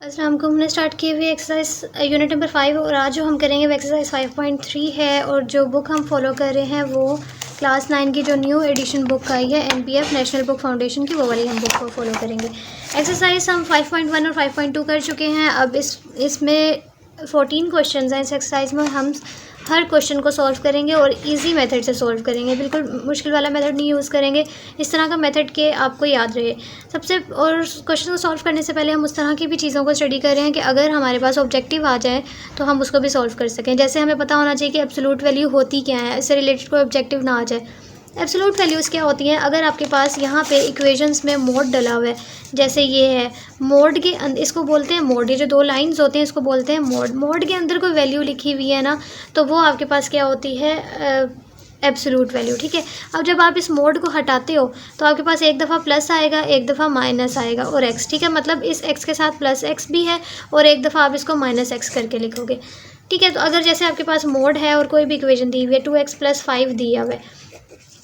अस्सलाम वालेकुम। हमने स्टार्ट की हुई एक्सरसाइज यूनिट नंबर 5 और आज जो हम करेंगे वो एक्सरसाइज 5.3 है और जो बुक हम फॉलो कर रहे हैं वो क्लास 9 की जो न्यू एडिशन बुक आई है NBF नेशनल बुक फाउंडेशन की, वो वाली हम बुक को फॉलो करेंगे। एक्सरसाइज हम 5.1 और 5.2 कर चुके हैं। अब इसमें 14 क्वेश्चन हैं। इस एक्सरसाइज में हम हर क्वेश्चन को सॉल्व करेंगे और इजी मेथड से सॉल्व करेंगे, बिल्कुल मुश्किल वाला मेथड नहीं यूज़ करेंगे। इस तरह का मेथड के आपको याद रहे सबसे। और क्वेश्चन को सॉल्व करने से पहले हम उस तरह की भी चीज़ों को स्टडी कर रहे हैं कि अगर हमारे पास ऑब्जेक्टिव आ जाए तो हम उसको भी सॉल्व कर सकें। जैसे हमें पता होना चाहिए कि एब्सोल्यूट वैल्यू होती क्या है, इससे रिलेटेड कोई ऑब्जेक्टिव ना आ जाए। एब्सोल्यूट वैल्यूज़ क्या होती हैं? अगर आपके पास यहाँ पे इक्वेशंस में मोड डला हुआ है, जैसे ये है मोड के अंदर, इसको बोलते हैं मोड। ये जो दो लाइंस होते हैं इसको बोलते हैं मोड। मोड के अंदर कोई वैल्यू लिखी हुई है ना, तो वो आपके पास क्या होती है? Absolute value. ठीक है। अब जब आप इस मोड को हटाते हो तो आपके पास एक दफ़ा प्लस आएगा, एक दफ़ा माइनस आएगा और एक्स। ठीक है, मतलब इस एक्स के साथ प्लस एक्स भी है और एक दफ़ा आप इसको माइनस एक्स करके लिखोगे। ठीक है, तो अगर जैसे आपके पास मोड है और कोई भी इक्वेशन दी हुई है 2x + 5 दिया हुआ है।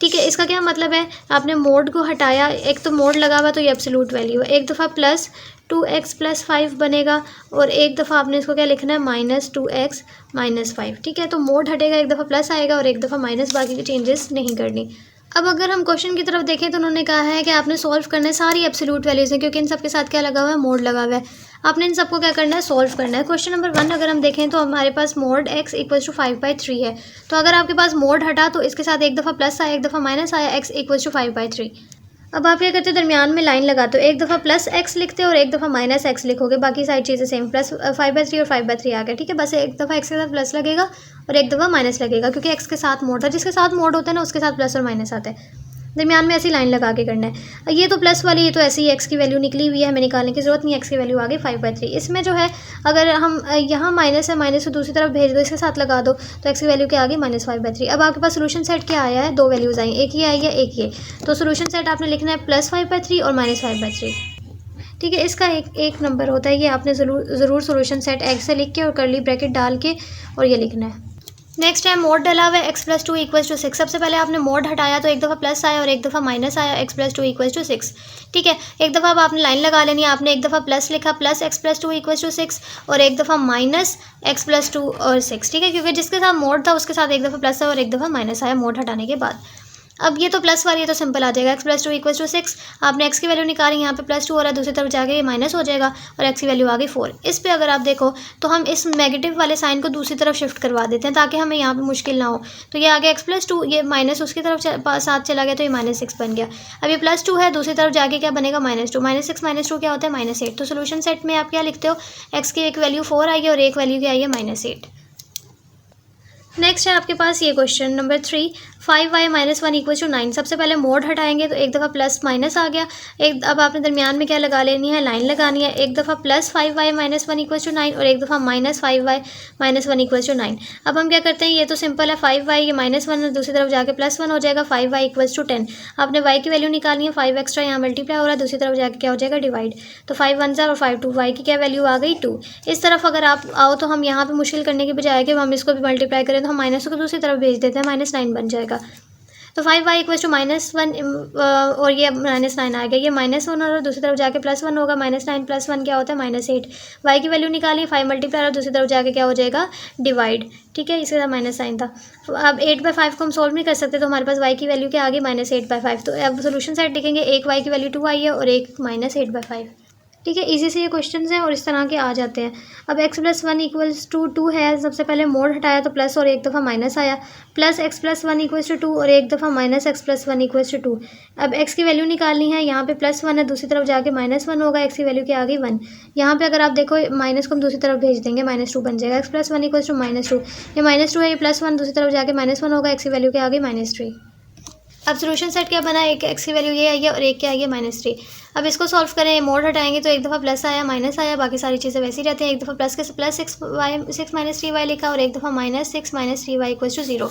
ठीक है, इसका क्या मतलब है? आपने मोड को हटाया, एक तो मोड लगा हुआ तो ये एब्सोल्यूट वैल्यू है। एक दफ़ा प्लस 2x + 5 बनेगा और एक दफ़ा आपने इसको क्या लिखना है? -2x - 5। ठीक है, तो मोड हटेगा, एक दफ़ा प्लस आएगा और एक दफ़ा माइनस, बाकी की चेंजेस नहीं करनी। अब अगर हम क्वेश्चन की तरफ देखें तो उन्होंने कहा है कि आपने सॉल्व करना है सारी एब्सोल्यूट वैल्यूज़ हैं, क्योंकि इन सब के साथ क्या लगा हुआ है? मोड लगा हुआ है। आपने इन सबको क्या करना है? सॉल्व करना है। क्वेश्चन नंबर 1 अगर हम देखें तो हमारे पास मोड x = 5/3 है। तो अगर आपके पास मोड हटा तो इसके साथ एक दफ़ा प्लस आया, एक दफ़ा माइनस आया, x = 5/3। अब आप क्या करते हो? दरमियान में लाइन लगाते हो, एक दफ़ा प्लस x लिखते हो और एक दफ़ा माइनस x लिखोगे, बाकी सारी चीज़ें सेम। प्लस 5/3 और 5/3 आ गया। ठीक है, बस एक दफ़ा x के साथ प्लस लगेगा और एक दफ़ा माइनस लगेगा, क्योंकि x के साथ मोड था। जिसके साथ मोड होता है ना उसके साथ प्लस और माइनस आता है। दरमियान में ऐसी लाइन लगा के करना है। ये तो प्लस वाली, ये तो ऐसे ही x की वैल्यू निकली हुई है, हमें निकालने की ज़रूरत नहीं है। x की वैल्यू आ गई 5/3। इसमें जो है अगर हम यहाँ माइनस है, माइनस को दूसरी तरफ भेज दो, इसके साथ लगा दो, तो x की वैल्यू क्या आ गई? -5/3। अब आपके पास सोल्यूशन सेट क्या आया है? दो वैल्यूज़ आई, एक ये आई है, एक ये। तो सोल्यूशन सेट आपने लिखना है +5/3 और -5/3। ठीक है, इसका एक नंबर होता है, ये आपने ज़रूर सोल्यूशन सेट x से लिख के और कर्ली ब्रैकेट डाल के और ये लिखना है। नेक्स्ट है मोड डला हुआ है x + 2 = 6। सबसे पहले आपने मोड हटाया तो एक दफ़ा प्लस आया और एक दफ़ा माइनस आया, x + 2 = 6। ठीक है, एक दफ़ा अब आपने लाइन लगा लेनी है। आपने एक दफ़ा प्लस लिखा, प्लस x + 2 = 6 और एक दफ़ा माइनस x + 2 और 6। ठीक है, क्योंकि जिसके साथ मोड था उसके साथ एक दफ़ा प्लस है और एक दफ़ा माइनस आया मोड हटाने के बाद। अब ये तो प्लस वाली है तो सिंपल आ जाएगा, x + 2 = 6। आपने x की वैल्यू निकाली, यहाँ पे +2 हो रहा है, दूसरी तरफ जाके ये माइनस हो जाएगा और x की वैल्यू आ गई 4। इस पे अगर आप देखो तो हम इस नेगेटिव वाले साइन को दूसरी तरफ शिफ्ट करवा देते हैं ताकि हमें यहाँ पे मुश्किल ना हो। तो ये आ गया x + 2, ये माइनस उसकी तरफ साथ चला गया तो ये -6 बन गया। अब ये +2 है, दूसरी तरफ जाके क्या बनेगा? -2। -6 - 2 क्या होता है? -8। तो सोल्यूशन सेट में आप क्या लिखते हो? x की एक वैल्यू 4 आई है और एक वैल्यू क्या आई है? -8। नेक्स्ट है आपके पास ये क्वेश्चन नंबर 3, 5y - 1 = 9। सबसे पहले मोड हटाएंगे तो एक दफ़ा प्लस माइनस आ गया। अब आपने दरमियान में क्या लगा लेनी है? लाइन लगानी है। एक दफ़ा +5y - 1 = 9 और एक दफ़ा -5y - 1 = 9। अब हम क्या करते हैं? ये तो सिंपल है, 5y ये -1 दूसरी तरफ जाके +1 हो जाएगा, 5y = 10। आपने y की वैल्यू निकालनी है, 5 एक्स्ट्रा यहाँ मल्टीप्लाई हो रहा है, दूसरी तरफ जाके क्या हो जाएगा? डिवाइड। तो 5 1 और 5 2, y की क्या वैल्यू आ गई? 2। इस तरफ अगर आप आओ तो हम यहाँ पे मुश्किल करने की बजाय कि हम इसको भी मल्टीप्लाई करें तो हम माइनस को दूसरी तरफ भेज देते हैं, -9 बन जाएगा। तो 5y = -1 और ये -9 आ गया। ये -1 और दूसरी तरफ जाके +1 होगा, -9 + 1 क्या होता है? -8। y की वैल्यू निकाली, 5 मल्टीप्लाई और दूसरी तरफ जाके क्या हो जाएगा? डिवाइड। ठीक है, इसके साथ माइनस साइन था। अब 8/5 को हम सॉल्व नहीं कर सकते तो हमारे पास y की वैल्यू क्या आ गई? -8/5। तो अब सोल्यूशन सेट लिखेंगे, एक y की वैल्यू 2 आई है और एक -8/5। ठीक है, इजी से ये क्वेश्चंस हैं और इस तरह के आ जाते हैं। अब x + 1 = 2 है। सबसे पहले मोड हटाया तो प्लस और एक दफ़ा माइनस आया, प्लस x + 1 = 2 और एक दफ़ा -x + 1 = 2। अब x की वैल्यू निकालनी है, यहाँ पे +1 है, दूसरी तरफ जाके -1 होगा, x की वैल्यू क्या आ गई? 1। यहाँ पे अगर आप देखो माइनस को हम दूसरी तरफ भेज देंगे, -2 बन जाएगा। x + 1 = -2, ये -2 है, ये +1 दूसरी तरफ जाके -1 होगा, x की वैल्यू क्या आ गई? -3। अब सोल्यूशन सेट क्या बना? एक x की वैल्यू ये आई है और एक क्या आई है? -3। अब इसको सॉल्व करें, मोड हटाएंगे तो एक दफ़ा प्लस आया, माइनस आया, बाकी सारी चीज़ें वैसी रहती हैं। एक दफ़ा प्लस के +6 - 3y लिखा और एक दफ़ा -6 - 3y = 0।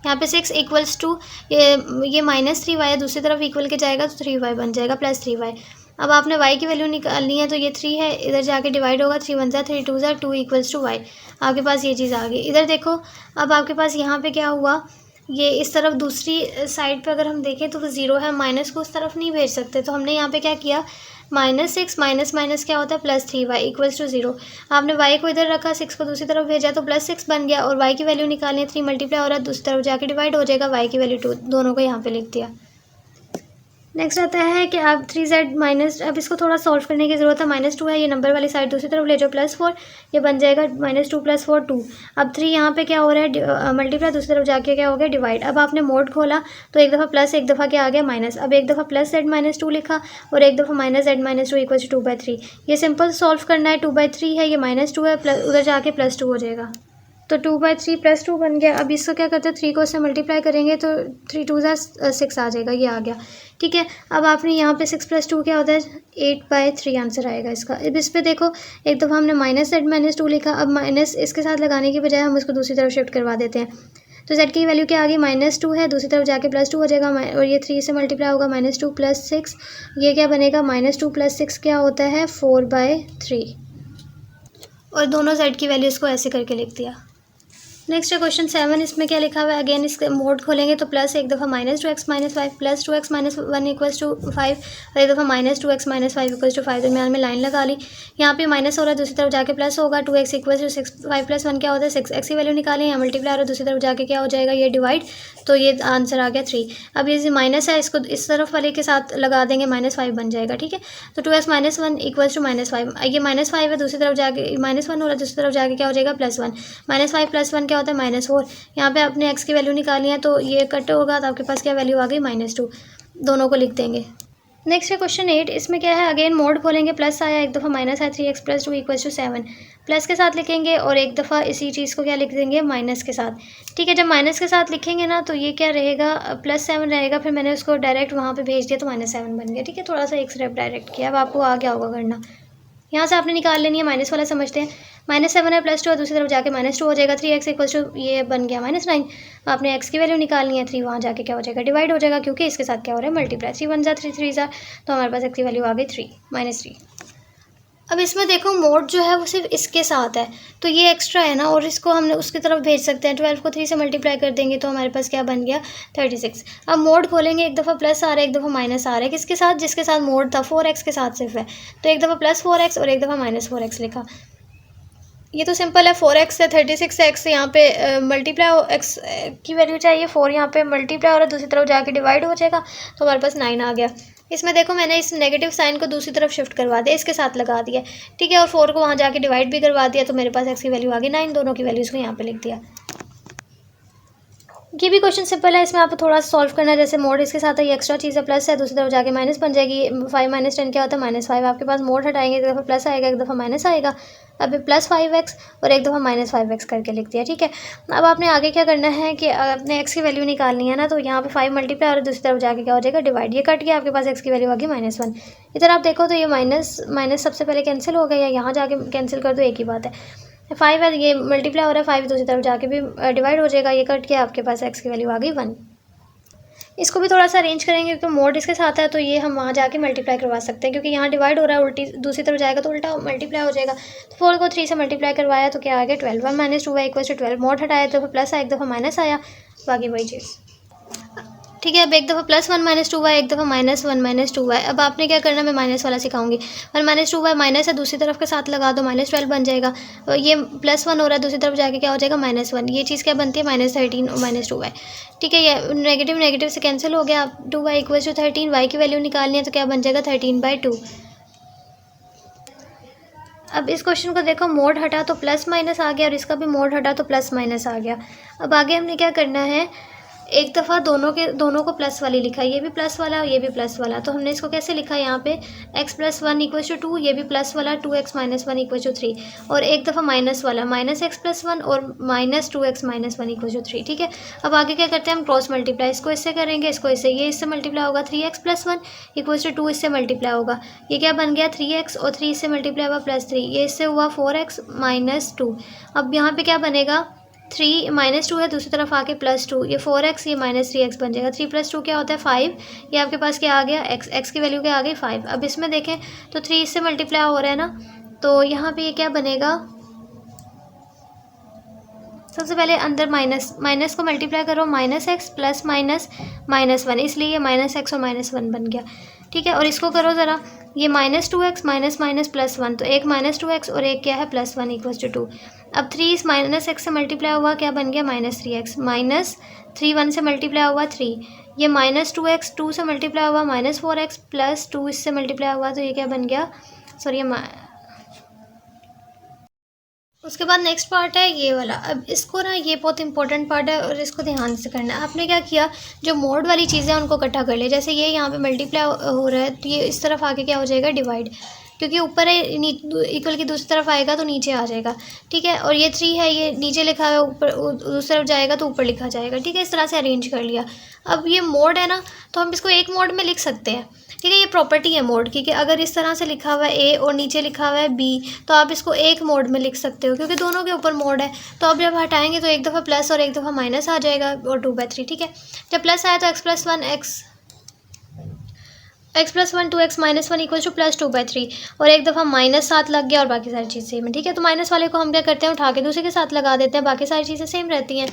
यहाँ पे 6 = 2, ये -3y है, दूसरी तरफ इक्वल के जाएगा तो 3y बन जाएगा, +3y। अब आपने y की वैल्यू निकालनी है तो ये 3 है, इधर जाके डिवाइड होगा, 3 1 3 2 2 = y। आपके पास ये चीज़ आ गई। इधर देखो, अब आपके पास यहाँ पे क्या हुआ? ये इस तरफ दूसरी साइड पे अगर हम देखें तो 0 है, माइनस को उस तरफ नहीं भेज सकते, तो हमने यहाँ पे क्या किया? -6 माइनस माइनस क्या होता है +3y इक्वल्स टू 0। आपने y को इधर रखा, 6 को दूसरी तरफ भेजा तो +6 बन गया, और y की वैल्यू निकालनी है 3 मल्टीप्लाई हो रहा है दूसरी तरफ जाके डिवाइड हो जाएगा, y की वैल्यू 2, दोनों को यहाँ पे लिख दिया। नेक्स्ट आता है कि आप 3z माइनस, अब इसको थोड़ा सॉल्व करने की ज़रूरत है। -2 है, ये नंबर वाली साइड दूसरी तरफ ले जाओ +4, ये बन जाएगा -2 + 4 2। अब 3 यहाँ पे क्या हो रहा है मल्टीप्लाई, दूसरी तरफ जाके क्या हो गया डिवाइड। अब आपने मोड खोला तो एक दफ़ा प्लस, एक दफ़ा क्या आ गया माइनस। अब एक दफ़ा +z-2 लिखा और एक दफ़ा -z-2 इक्वल टू 2/3। ये सिंपल सॉल्व करना है। 2/3 है, ये -2 है, प्लस उधर जाके +2 हो जाएगा, तो 2/3 + 2 बन गया। अब इसको क्या करते हैं 3 को इससे मल्टीप्लाई करेंगे तो 3 2 6 आ जाएगा, ये आ गया। ठीक है, अब आपने यहाँ पे 6 + 2 क्या होता है 8/3 आंसर आएगा इसका। अब इस पे देखो एक दफ़ा हमने -z-2 लिखा, अब माइनस इसके साथ लगाने की बजाय हम उसको दूसरी तरफ शिफ्ट करवा देते हैं, तो z की वैल्यू क्या आ गई -2 है, दूसरी तरफ जाके +2 हो जाएगा, और ये 3 से मल्टीप्लाई होगा -2 + 6, ये क्या बनेगा -2 + 6 क्या होता है 4/3, और दोनों z की वैल्यू इसको ऐसे करके लिख दिया। नेक्स्ट है क्वेश्चन 7। इसमें क्या लिखा हुआ है, अगेन इसके मोड खोलेंगे तो प्लस एक दफ़ा -2x - 5 + 2x - 1 इक्वल्स टू 5, और एक दफ़ा -2x - 5 इक्वल्स टू 5, दरमियान में लाइन लगा ली। यहाँ पे माइनस हो रहा है, दूसरी तरफ जाके प्लस होगा, 2x इक्वल्स टू 6, 5 + 1 क्या होता है 6, x की वैल्यू निकालें, यहाँ मल्टीप्लाई और दूसरी तरफ जाके क्या हो जाएगा ये डिवाइड, तो ये आंसर आ गया 3। अब ये माइनस है, इसको इस तरफ वाले के साथ लगा देंगे, -5 बन जाएगा। ठीक है, तो 2x - 1 इक्वल्स टू -5, ये -5 है, दूसरी तरफ जाके -1 हो रहा है, दूसरी तरफ जाके क्या हो जाएगा +1, -5 + 1 क्या होता है -4। यहाँ पे आपने x की वैल्यू निकालनी है, तो ये कट होगा तो आपके पास क्या वैल्यू आ गई -2, दोनों को लिख देंगे। नेक्स्ट है क्वेश्चन 8। इसमें क्या है, अगेन मोड खोलेंगे, प्लस आया, एक दफ़ा माइनस आया, 3x + 2 इक्वल्स टू 7, प्लस के साथ लिखेंगे, और एक दफ़ा इसी चीज़ को क्या लिख देंगे माइनस के साथ। ठीक है, जब माइनस के साथ लिखेंगे ना तो ये क्या रहेगा +7 रहेगा, फिर मैंने उसको डायरेक्ट वहाँ पे भेज दिया तो -7 बन गया। ठीक है, थोड़ा सा एक स्टेप डायरेक्ट किया, अब आपको आ गया होगा करना। यहाँ से आपने निकाल लेनी है, माइनस वाला समझते हैं, -7 है +2 है, दूसरी तरफ जाके -2 हो जाएगा, 3x इक्वल्स टू ये बन गया -9। आपने x की वैल्यू निकालनी है, 3 वहाँ जाके क्या हो जाएगा डिवाइड हो जाएगा, क्योंकि इसके साथ क्या हो रहा है मल्टीप्लाई, 3 1 3 3 तो हमारे पास x की वैल्यू आ गई 3 -3। अब इसमें देखो मोड जो है वो सिर्फ इसके साथ है, तो ये एक्स्ट्रा है ना, और इसको हमने उसकी तरफ भेज सकते हैं। 12 को 3 से मल्टीप्लाई कर देंगे तो हमारे पास क्या बन गया 36। अब मोड खोलेंगे, एक दफ़ा प्लस आ रहा है, एक दफ़ा माइनस आ रहा है, किसके साथ जिसके साथ मोड था 4x के साथ सिर्फ है, तो एक दफ़ा +4x और एक दफ़ा -4x लिखा। ये तो सिंपल है, 4x से 36 x यहाँ पे मल्टीप्लाई x की वैल्यू चाहिए, 4 यहाँ पे मल्टीप्लाई हो रहा है, दूसरी तरफ जाके डिवाइड हो जाएगा, तो हमारे पास 9 आ गया। इसमें देखो मैंने इस नेगेटिव साइन को दूसरी तरफ शिफ्ट करवा दिया, इसके साथ लगा दिया। ठीक है, और 4 को वहाँ जाके डिवाइड भी करवा दिया, तो मेरे पास x की वैल्यू आ गई 9, दोनों की वैल्यूज़ को यहाँ पे लिख दिया। ये भी क्वेश्चन सिंपल है, इसमें आपको थोड़ा सा सॉल्व करना है। जैसे मोड इसके साथ है, ये एक्स्ट्रा चीज़ है, प्लस है, दूसरी तरफ जाके माइनस बन जाएगी, 5 - 10 क्या होता है -5। आपके पास मोड हटाएंगे, एक दफ़ा प्लस आएगा, एक दफ़ा माइनस आएगा, अब +5x और एक दफ़ा -5x करके लिख दिया। ठीक है, अब आपने आगे क्या करना है कि अपने x की वैल्यू निकालनी है ना, तो यहाँ पे 5 मल्टीप्लाई और दूसरी तरफ जाके क्या हो जाएगा डिवाइड, ये कट गया, आपके पास x की वैल्यू आ गई -1। इधर आप देखो तो ये माइनस माइनस सबसे पहले कैंसिल हो गया, या यहाँ जाके कैंसिल कर दो, एक ही बात है। 5 है, ये मल्टीप्लाई हो रहा है, 5 दूसरी तरफ जाके भी डिवाइड हो जाएगा, ये कट के आपके पास x की वैल्यू आ गई 1। इसको भी थोड़ा सा अरेंज करेंगे, क्योंकि मोड इसके साथ है, तो ये हम वहाँ जाके मल्टीप्लाई करवा सकते हैं, क्योंकि यहाँ डिवाइड हो रहा है, उल्टी दूसरी तरफ जाएगा तो उल्टा मल्टीप्लाई हो जाएगा। तो 4 को 3 से मल्टीप्लाई करवाया तो क्या आ गया 12, 1 - 2y = 12। मोड हटाया तो प्लस आया, एक दफ़ा माइनस आया, बाकी वही चीज़। ठीक है, अब एक दफ़ा +1 - 2y, एक दफ़ा -1 - 2y। अब आपने क्या करना, मैं माइनस वाला सिखाऊंगी। 1 - 2y माइनस है, दूसरी तरफ के साथ लगा दो, -12 बन जाएगा। ये +1 हो रहा है, दूसरी तरफ जाके क्या हो जाएगा -1, ये चीज़ क्या बनती है -13 और -2y। ठीक है, ये नेगेटिव नेगेटिव से कैंसिल हो गया। अब 2y = 13, y की वैल्यू निकालनी है, तो क्या बन जाएगा 13/2। अब इस क्वेश्चन को देखो, मोड हटा तो प्लस माइनस आ गया, और इसका भी मोड हटा तो प्लस माइनस आ गया। अब आगे हमने क्या करना है, एक दफ़ा दोनों को प्लस वाली लिखा, ये भी प्लस वाला और ये भी प्लस वाला, तो हमने इसको कैसे लिखा यहाँ पे x + 1 = 2, ये भी प्लस वाला 2x - 1 = 3, और एक दफ़ा माइनस वाला -x + 1 और -2x - 1 = 3। ठीक है, अब आगे क्या करते हैं हम क्रॉस मल्टीप्लाई, इसको इससे करेंगे, इसको इससे, ये इससे मल्टीप्लाई होगा, 3x + 1 = 2 इससे मल्टीप्लाई होगा, ये क्या बन गया 3x, और 3 इससे मल्टीप्लाई हुआ +3, ये इससे हुआ 4x - 2। अब यहाँ पे क्या बनेगा 3 -2 है, दूसरी तरफ आके +2, ये 4x, ये -3x बन जाएगा। 3 + 2 क्या होता है 5, ये आपके पास क्या आ गया x की वैल्यू क्या आ गई 5। अब इसमें देखें तो 3 इससे मल्टीप्लाई हो रहा है ना, तो यहाँ पे ये क्या बनेगा, सबसे पहले अंदर माइनस को मल्टीप्लाई करो, -x + -1, इसलिए ये -x और -1 बन गया। ठीक है। और इसको करो ज़रा, ये -2x माइनस माइनस +1, तो एक -2x और एक क्या है +1 = 2। अब 3 इस -x से मल्टीप्लाई हुआ, क्या बन गया -3x, -3 1 से मल्टीप्लाई हुआ 3, ये -2x 2 से मल्टीप्लाई हुआ -4x +2 इससे मल्टीप्लाई हुआ, तो ये क्या बन गया, सॉरी उसके बाद नेक्स्ट पार्ट है ये वाला। अब इसको ना, ये बहुत इंपॉर्टेंट पार्ट है और इसको ध्यान से करना है। आपने क्या किया, जो मोड वाली चीज़ें हैं उनको इकट्ठा कर लिया। जैसे ये यहाँ पे मल्टीप्लाई हो रहा है तो ये इस तरफ आके क्या हो जाएगा, डिवाइड, क्योंकि ऊपर है इक्वल की दूसरी तरफ आएगा तो नीचे आ जाएगा, ठीक है। और ये 3 है, ये नीचे लिखा है, ऊपर दूसरी तरफ जाएगा तो ऊपर लिखा जाएगा, ठीक है। इस तरह से अरेंज कर लिया। अब ये मोड है ना, तो हम इसको एक मोड में लिख सकते हैं, ठीक है। ये प्रॉपर्टी है मोड की, कि अगर इस तरह से लिखा हुआ है ए और नीचे लिखा हुआ है बी, तो आप इसको एक मोड में लिख सकते हो, क्योंकि दोनों के ऊपर मोड है। तो अब जब हटाएंगे तो एक दफ़ा प्लस और एक दफ़ा माइनस आ जाएगा, और 2/3, ठीक है। जब प्लस आया तो x+1 x+1 2x -1 = +2/3, और एक दफ़ा -7 लग गया और बाकी सारी चीज़ सेम है, ठीक है। तो माइनस वाले को हम क्या करते हैं, उठा के दूसरे के साथ लगा देते हैं, बाकी सारी चीज़ें सेम रहती हैं।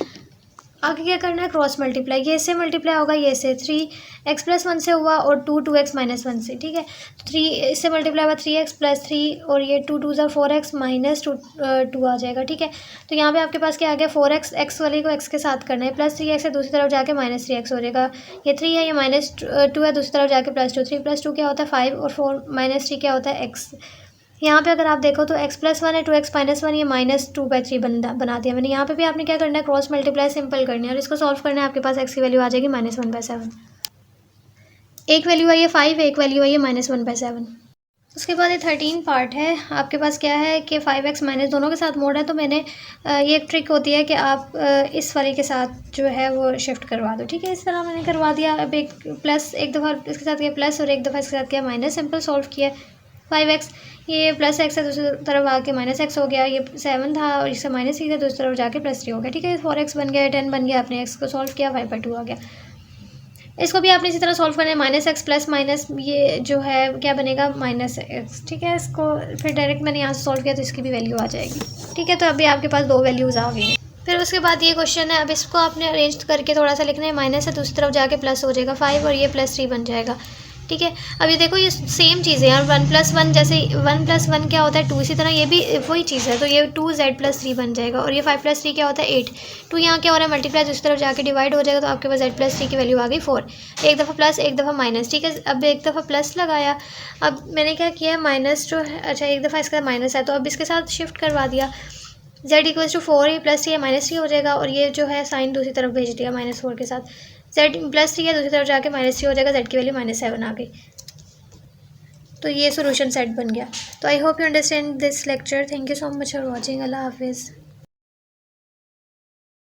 आगे क्या करना है, क्रॉस मल्टीप्लाई, ये इससे मल्टीप्लाई होगा, ये से 3x+1 से हुआ और 2x -1 से, ठीक है। तो 3 इससे मल्टीप्लाई हुआ 3x + 3, और ये 2 2 = 4x -2 आ जाएगा, ठीक है। तो यहाँ पे आपके पास क्या आ गया, 4x, x वाले को x के साथ करना है, +3x है, दूसरी तरफ जाके -3x हो जाएगा। ये 3 है, ये -2 है, दूसरी तरफ जाके +2, 3 + 2 क्या होता है 5, और 4 -3 क्या होता है x। यहाँ पे अगर आप देखो तो x+1 है, 2x -1, ये -2/3 बना दिया मैंने। यहाँ पे भी आपने क्या करना है, क्रॉस मल्टीप्लाई सिंपल करनी है, और इसको सॉल्व करना है। आपके पास x की वैल्यू आ जाएगी -1/7। एक वैल्यू आई है 5, एक वैल्यू आई है -1/7। उसके बाद ये 13 पार्ट है। आपके पास क्या है कि 5x माइनस दोनों के साथ मोड है, तो मैंने ये एक ट्रिक होती है कि आप इस वाले के साथ जो है वो शिफ्ट करवा दो, ठीक है। इस तरह मैंने करवा दिया। अब एक प्लस, एक दफ़ा इसके साथ किया प्लस और एक दफ़ा इसके साथ किया माइनस, सिंपल सॉल्व किया। 5x, ये +x है, दूसरी तरफ आके -x हो गया, ये 7 था और इससे -3 था, दूसरी तरफ जाके +3 हो गया, ठीक है। 4x बन गया, 10 बन गया, आपने x को सॉल्व किया, 5/2 आ गया। इसको भी आपने इसी तरह सॉल्व करना है, -x प्लस माइनस ये जो है क्या बनेगा -x, ठीक है। इसको फिर डायरेक्ट मैंने यहाँ से सॉल्व किया तो इसकी भी वैल्यू आ जाएगी, ठीक है। तो अभी आपके पास 2 वैल्यूज़ आ गई हैं। फिर उसके बाद ये क्वेश्चन है, अब इसको आपने अरेंज करके थोड़ा सा लिखना है, माइनस है दूसरी तरफ जाके प्लस हो जाएगा 5 और ये +3 बन जाएगा, ठीक है। अब ये देखो ये सेम चीज़ है यार, 1 + 1 जैसे 1 + 1 क्या होता है 2, इसी तरह ये भी वही चीज़ है, तो ये 2z + 3 बन जाएगा, और ये 5 + 3 क्या होता है 8, 2 यहाँ क्या हो रहा है मल्टीप्लाई, दूसरी तरफ जाके डिवाइड हो जाएगा, तो आपके पास z + 3 की वैल्यू आ गई 4। एक दफ़ा प्लस एक दफ़ा माइनस, ठीक है। अब एक दफ़ा प्लस लगाया, अब मैंने क्या किया माइनस जो है, अच्छा एक दफ़ा इसका माइनस है तो अब इसके साथ शिफ्ट करवा दिया, z = 4, ये +3 है -3 हो जाएगा, और ये जो है साइन दूसरी तरफ भेज दिया -4 के साथ, z +3 है दूसरी तरफ जाके -3 हो जाएगा, z की वैल्यू -7 आ गई। तो ये सोल्यूशन सेट बन गया। तो I hope you understand this lecture. Thank you so much for watching. अल्लाह हाफिज़।